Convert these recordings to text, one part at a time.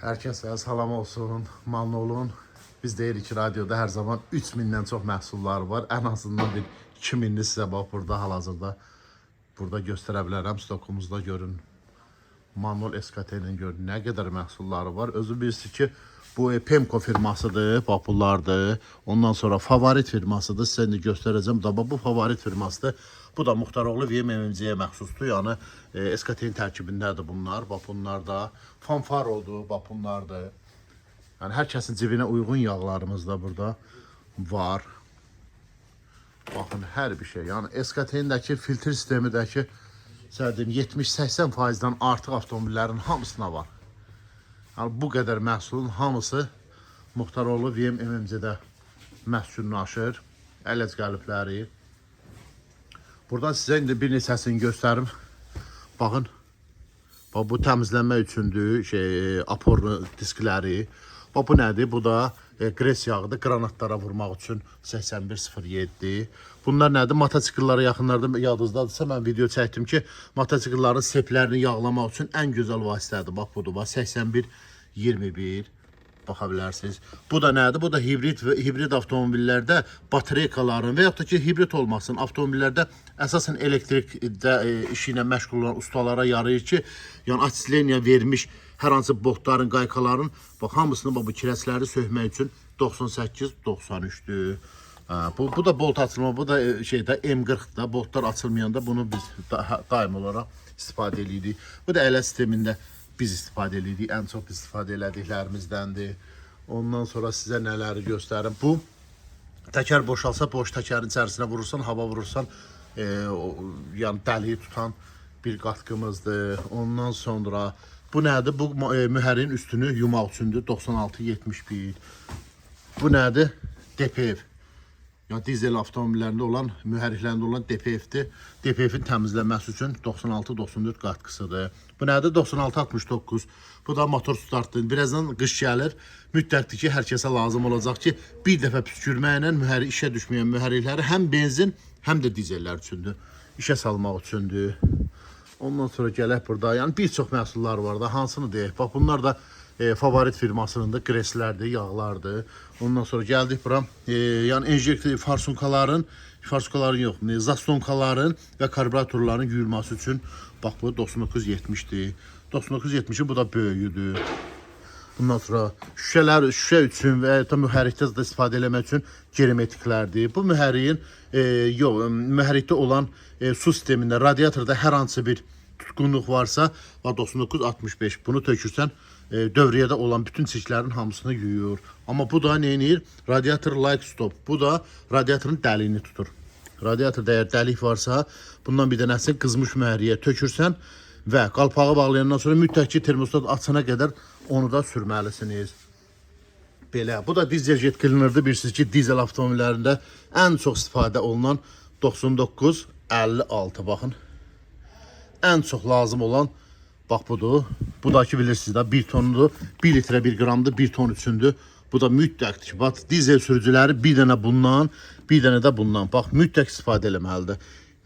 Herkese salam olsun, mamnun olun. Biz deyirik ki, radyoda hər zaman 3000-dən çox məhsullar var. Ən azından bir 2000-ni sizə bax burada hal-hazırda burada göstərə bilərəm. Stokumuzda görün. Manuel SKT ilə görün nə qədər məhsulları var. Özü bilirsiniz ki, bu Pemco firmasıdır, bax bunlardır. Ondan sonra Favorit firmasıdır. Sizə indi göstərəcəm. Bu Favorit firmasıdır. Bu da Muxtaroğlu VMMC-yə məxsusdur. Yəni SKT-nin tərkibindədir bunlar. Bax bunlar da Fanfarodur, bax bunlardır. Yəni hər kəsin cibinə uyğun yağlarımız da burada var. Baxın hər bir şey. Yəni SKT-indəki filtr sistemindəki 70-80%-dən artıq avtomobillərin hamısına var. Yəni bu qədər məhsulun hamısı Muxtaroğlu VMMC-də məhsullaşır. Ələc qəlibləri. Buradan sizə indi bir neçəsini göstərim. Baxın. Bax bu təmizlənmə üçündür, aporlu diskləri. Bax bu nədir? Bu da qres yağıdır. Qranatlara vurmaq üçün 8107. Bunlar nədir? Motosikillara yaxınlarda yadınızdadırsa mən video çəkdim ki, motosikillərin seplərini yağlamaq üçün ən gözəl vasitədir. Bax budur. Bax 8121. Baxa bilərsiniz. Bu da nədir? Bu da hibrid avtomobillərdə batareykaların və yaxud da ki, hibrid olmasın avtomobillərdə əsasən elektrik işi ilə məşğul olan ustalara yarayır ki, yəni açısleniya vermiş hər hansı boltların, qaykaların hamısını bu kirəsləri söhmək üçün 98-93'dür. Bu da bolt açılma, bu da M40'da boltlar açılmayanda bunu biz daim olaraq istifadə edirik. Bu da ələ sistemində biz istifadə edirik, ən çox istifadə elədiklərimizdəndir. Ondan sonra sizə nələri göstərim. Bu təkər boşalsa, boş təkərin içərisinə vurursan, hava vurursan, yəni dəliyi tutan bir qatqımızdır. Ondan sonra bu nədir? Bu mühərin üstünü yumaq üçündür, 9671. Bu nədir? DPF. Yəni dizel avtomobillərində olan, mühərriklərində olan DPF-dir. DPF-in təmizlənməsi üçün 96-94 qatqısıdır. Bu nədir? 96-69. Bu da motor startdır. Birazdan qış gəlir. Mütləqdir ki, hər kəsə lazım olacaq ki, bir dəfə püskürməklə işə düşməyən mühərrikləri həm benzin, həm də dizellər üçündür. İşə salmaq üçündür. Ondan sonra gələk burada. Yəni bir çox məhsullar var da. Hansını deyək? Bax bunlar da Favorit firmasının da qreslərdir, yağlardır. Ondan sonra gəldik bura. Yəni enjektor farsunkaların yox, zastonkaların və karburatorların yuyulması üçün bax bu 9970'dir. 9970 bu da böyüdür. Bundan sonra şüşə üçün və ya mühərrikdə istifadə etmək üçün germetiklərdir. Bu mühərriyin mühərrikdə olan su sistemində, radiatorda hər hansı bir tutqunluq varsa 9965 bunu tökürsən dövriyədə olan bütün çirklərin hamısını yuyur. Amma bu da nə edir? Radiator light stop. Bu da radiatorun dəliyini tutur. Radiatorda əgər dəlik varsa, bundan bir dənəsini qızmış mühərriyə tökürsən və qalpağı bağlayandan sonra mütləq ki, termostat açana qədər onu da sürməlisiniz. Belə. Bu da dizel jet cleaner'dır. Bilirsiniz ki, dizel avtomobillərində ən çox istifadə olunan 9956. Baxın. Ən çox lazım olan bax budur. Bu da ki bilirsiniz də 1 tonludur. 1 litrə 1 qramdır, 1 ton üçündür. Bu da mütləqdir ki, bax dizel sürücüləri bir dənə bundan, bir dənə də bundan. Bax mütləq istifadə eləməlidir.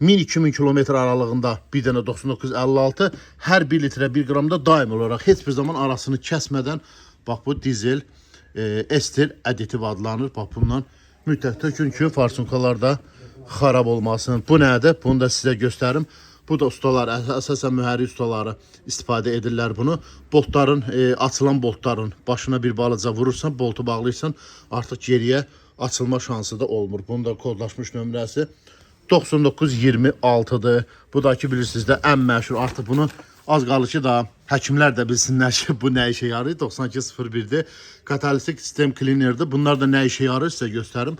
1000-2000 kilometr aralığında bir dənə 9956, hər 1 litrə 1 qramda daim olaraq heç bir zaman arasını kəsmədən bax bu dizel ester additiv adlanır. Bax bundan mütləq tökün ki, farsunkalarda xarab olmasın. Bu nədir? Bunu da sizə göstərim. Bu da ustalar, əsasən mühərrik ustaları istifadə edirlər bunu. Boltların, açılan boltların başına bir balaca vurursan, boltu bağlayırsan, artıq geriyə açılma şansı da olmur. Bunun da kodlaşmış nömrəsi 9926'dır. Bu da ki bilirsiniz də ən məşhur. Artıq bunu az qalır ki da həkimlər də bilsinlər ki, bu nə işə yarayır. 9201'dir. Katalitik sistem cleaner'dir. Bunlar da nə işə yarayır sizə göstərim.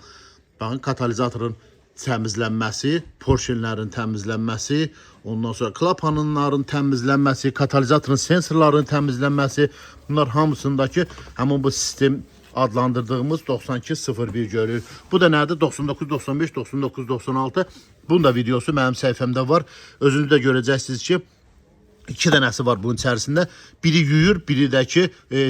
Baxın, katalizatorun təmizlənməsi, porşenlərin təmizlənməsi, ondan sonra klapanların təmizlənməsi, katalizatorun sensorların təmizlənməsi, bunlar hamısındakı həmin bu sistem adlandırdığımız 9201 görür. Bu da nədir? 9995, 9996. Bunun da videosu mənim səhifəmdə var. Özünüz də görəcəksiniz ki, İki dənəsi var bunun içərisində. Biri yuyur, biri də ki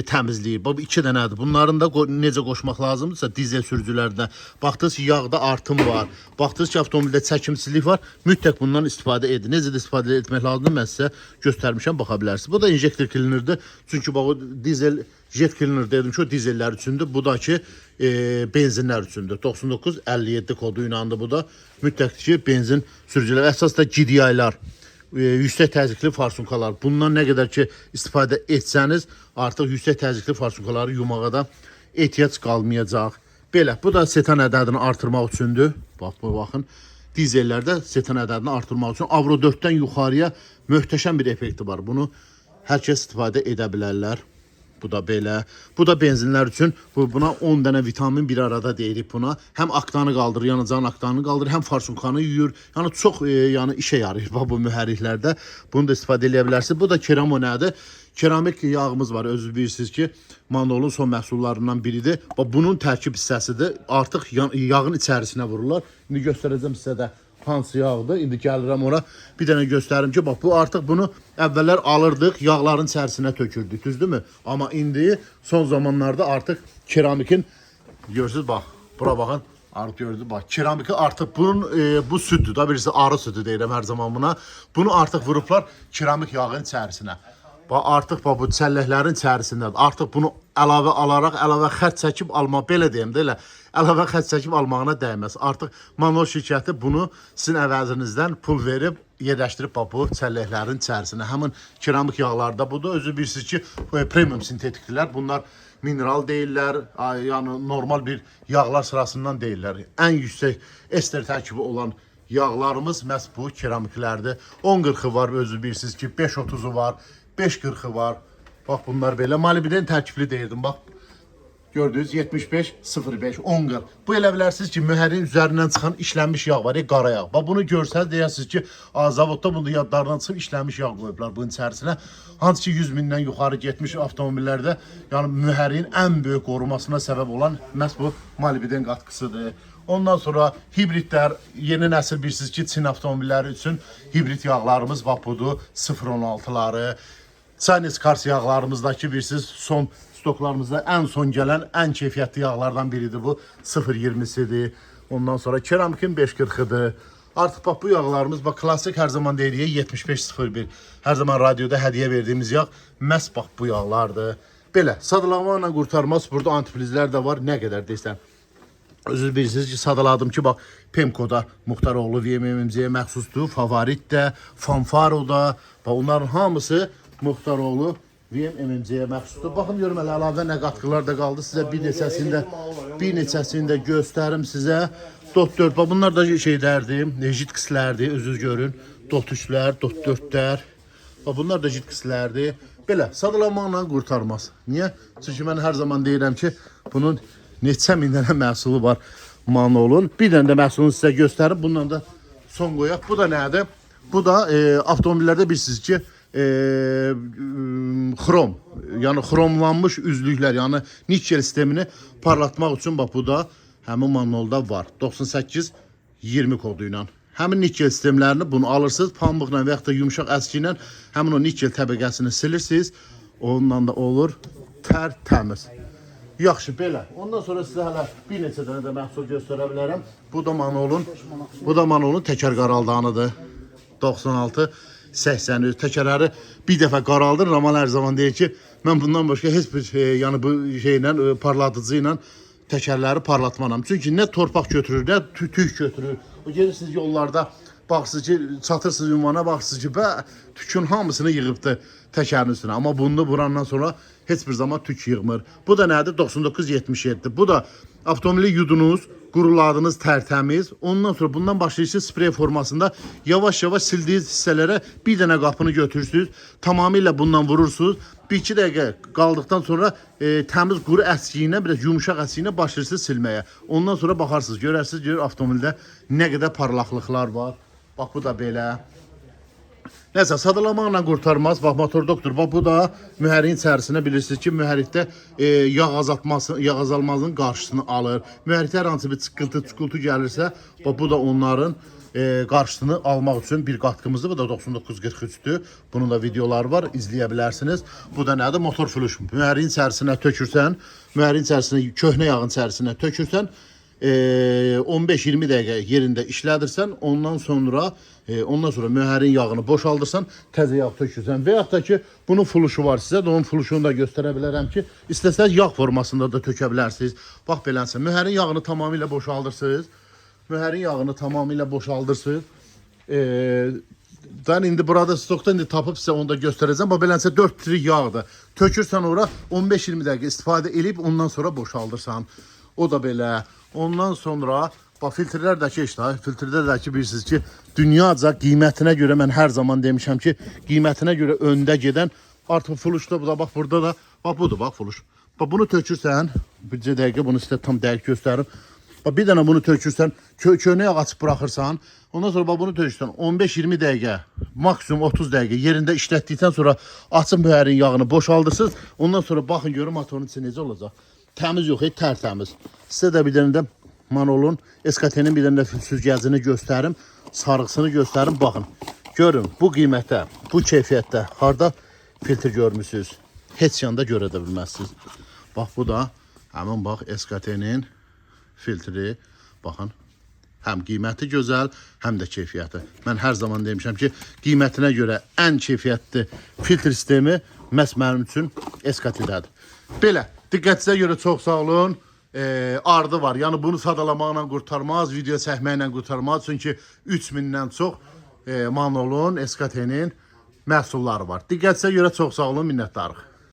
təmizləyir. Bu iki dənədir. Bunların da necə qoşmaq lazımdırsa dizel sürücülərdə baxdınız ki, yağda artım var. Baxdınız ki, avtomobildə çəkimsizlik var. Mütləq bundan istifadə edin. Necə də istifadə etmək lazımdır mən sizə göstərmişəm, baxa bilərsiniz. Bu da injektor cleanerdir. Çünki bax o dizel jet cleaner dedim ki, o dizellər üçündür. Bu da ki benzinlər üçündür. 9957 kodu ilə bu da mütləq ki benzin sürücülər əsas da GDI-lar. Yüksək təzyiqli farsunkalar. Bundan nə qədər ki istifadə etsəniz, artıq yüksək təzyiqli farsunkaları yumağa da ehtiyac qalmayacaq. Belə, bu da setan ədədini artırmaq üçündür. Bax, bu baxın. Dizellərdə setan ədədini artırmaq üçün Avro 4-dən yuxarıya möhtəşəm bir effekti var. Bunu hər kəs istifadə edə bilərlər. Bu da belə. Bu da benzinlər üçün. Buna 10 dənə vitamin bir arada deyirik buna. Həm aktanı qaldırır, yanacağın aktanı qaldırır, həm farsunkanı yuyur. Yəni çox işə yarayır bu mühərriklərdə. Bunu da istifadə edə bilərsiniz. Bu da keramo nədir? Keramik yağımız var. Özünüz bilirsiniz ki, Manolun son məhsullarından biridir. Bunun tərkib hissəsidir. Artıq yağın içərisinə vururlar. İndi göstərəcəm sizə də hansı yağdır. İndi gəlirəm ora. Bir dənə göstərim ki, bax bu artıq bunu əvvəllər alırdıq, yağların içərisinə tökürdük, düzdürmü? Amma indi son zamanlarda artıq keramikin görürsüz bax, bura baxın. Artıq gördünüz bax, keramiki artıq bunun bu süddür da, birisi arı südü deyirəm hər zaman buna. Bunu artıq vurublar keramik yağın içərisinə. Bax artıq bax bu çəlləklərin içərisindədir. Artıq bunu əlavə alaraq əlavə xərc çəkib almaq, belə deyim də elə. Əlavə xərc çəkib almağına dəyməz. Artıq Manol şirkəti bunu sizin əvəzinizdən pul verib yerləşdirib bu çəlləklərin içərisinə. Həmin keramik yağlarda budur. Özü bilirsiniz ki, premium sintetiklər. Bunlar mineral deyirlər, yəni normal bir yağlar sırasından deyirlər. Ən yüksək ester tərkibi olan yağlarımız məhz bu keramiklərdir. 10-40'ı var, özü bilirsiniz ki, 5-30'u var, 5-40'ı var. Bax bunlar belə. Malibiden tərkibli deyirdim. Bax gördünüz 75-05 10-40. Bu elə bilərsiniz ki, mühərriyin üzərindən çıxan işlənmiş yağ var, qara yağ. Bax bunu görsəniz deyərsiniz ki, zavodda bunu yadlarından çıxıb işlənmiş yağ qoyublar bunun içərisinə. Hansı ki 100 mindən yuxarı getmiş avtomobillərdə, yəni mühərriyin ən böyük qorumasına səbəb olan məhz bu malibiden qatqısıdır. Ondan sonra hibridlər, yeni nəsil bilirsiniz ki, Çin avtomobilləri üçün hibrid yağlarımız bax budur, 0.16'ları. Chinese Cars yağlarımızdakı bilirsiniz son stoklarımızda ən son gələn ən keyfiyyətli yağlardan biridir bu. 0.20'sidir. Ondan sonra keramikin 5.40'ıdır. Artıq bax bu yağlarımız bax klasik hər zaman deyirik 75.01. Hər zaman radioda hədiyyə verdiyimiz yağ məhz bax bu yağlardır. Belə sadalamaqla qurtarmaz. Burada antifrizlər də var. Nə qədər desən. Özünüz bilirsiniz ki, sadaladım ki, bax Pemko'da Muxtaroğlu VMMC-yə məxsusdur. Favorit də, Fanfaro da. Bax onların hamısı Muxtaroğlu VMMC-yə məxsusdur. Baxın görüm hələ əlavə nə qatqılar da qaldı. Sizə bir neçəsini də göstərim sizə. Dot 4, bax bunlar da şeylərdir, jitkislərdir, özünüz görün. Dot 3'lər, dot 4'lər. Bax bunlar da jitkislərdir. Belə sadalamaqla qurtarmaz. Niyə? Çünki mən hər zaman deyirəm ki, bunun neçə min dənə məhsulu var Manolun. Bir dənə də məhsulunu sizə göstərib bundan da son qoyaq. Bu da nədir? Bu da avtomobillərdə bilirsiniz ki, xrom, yəni xromlanmış üzlüklər, yəni nikel sistemini parlatmaq üçün bax bu da həmin Manolda var. 98-20 kodu ilə. Həmin nikel sistemlərini bunu alırsınız, pambıqla və yaxud da yumuşaq əski ilə həmin o nikel təbəqəsini silirsiniz. Ondan da olur tərtəmiz. Yaxşı belə. Ondan sonra sizə hələ bir neçə dənə də məhsul göstərə bilərəm. Bu da Manolun təkər qaraldanıdır. 96-83 təkərləri bir dəfə qaraldır. Ramal hər zaman deyir ki, mən bundan başqa heç bir yəni bu şeylə parladıcı ilə təkərləri parlatmanam. Çünki nə torpaq götürür, nə tük götürür. O gelirsiniz yollarda, baxırsınız ki, çatırsınız ünvana, baxırsınız ki, tükün hamısını yığıbdır təkərin üstünə. Amma bunu vurandan sonra heç bir zaman tük yığmır. Bu da nədir? 99-77. Bu da avtomobili yudunuz, quruladınız tərtəmiz. Ondan sonra bundan başlayırsınız sprey formasında yavaş-yavaş sildiğiniz hissələrə bir dənə qapını götürürsünüz. Tamamilə bundan vurursunuz. 1-2 dəqiqə qaldıqdan sonra təmiz quru əskiyinə, biraz yumuşaq əskiyinə başlayırsınız silməyə. Ondan sonra baxarsınız, görərsiniz, görür avtomobildə nə qədər parlaqlıqlar var. Bax bu da belə. Nəsə, sadalamaqla qurtarmaz. Bax, motor doktor, bax bu da mühərriyin içərisinə bilirsiniz ki, mühərrikdə yağ azalmasının qarşısını alır. Mühərrikdə hər hansı bir çıxıntı, çukultu gəlirsə, bax bu da onların qarşısını almaq üçün bir qatqımızdır. Bu da 9943-dür. Bunun da videoları var, izləyə bilərsiniz. Bu da nədir? Motor fluş. Mühərriyin içərisinə tökürsən, mühərriyin içərisinə, köhnə yağın içərisinə tökürsən, 15-20 dəqiqə yerində işlədirsən, ondan sonra mühərrin yağını boşaldırsan, təzə yağ tökürsən. Və yaxud da ki, bunun fluşu var sizə, onun fluşunu da göstərə bilərəm ki, istəsəz yağ formasında da tökə bilərsiniz. Bax belənsə, mühərrin yağını tamamilə boşaldırsınız. Mühərrin yağını tamamilə boşaldırsınız. Ben indi burada stokda indi tapıb sizə onu da göstərəcəm. Bax belənsə 4 litr yağdır. Tökürsən ora 15-20 dəqiqə istifadə edib ondan sonra boşaldırsan. O da belə. Ondan sonra bax filtrlərdəki işdə, filtrlərdəki bilirsiniz ki, dünyaca qiymətinə görə mən hər zaman demişəm ki, qiymətinə görə öndə gedən artıq fluşda bu da bax burada da bax budur bax fluş. Bax bunu tökürsən, bircə dəqiqə bunu sizə tam dəqiq göstərim. Bax bir dənə bunu tökürsən, köhnə yağ açıb buraxırsan, ondan sonra bax bunu tökürsən 15-20 dəqiqə, maksimum 30 dəqiqə yerində işlətdikdən sonra açın mühərrin yağını boşaldırsınız. Ondan sonra baxın görün motorun içi necə olacaq. Təmiz yox, tərtəmiz. Sizə də bir dənə də Manolun SKT-nin bir dənə də süzgəcini göstərim, sarğısını göstərim. Baxın, görün bu qiymətə, bu keyfiyyətdə harda filtr görmüsünüz? Heç yanda görə də bilməzsiniz. Bax bu da həmin bax SKT-nin filtri. Baxın, həm qiyməti gözəl, həm də keyfiyyəti. Mən hər zaman demişəm ki, qiymətinə görə ən keyfiyyətli filtr sistemi məhz mənim üçün SKT-dədir. Belə, diqqətinizə görə çox sağ olun. Ardı var. Yəni bunu sadalamaqla qurtarmaz, video çəkməklə qurtarmaz. Çünki 3000-dən çox Manolun, SKT-nin məhsulları var. Diqqətinizə görə çox sağ olun, minnətdarıq.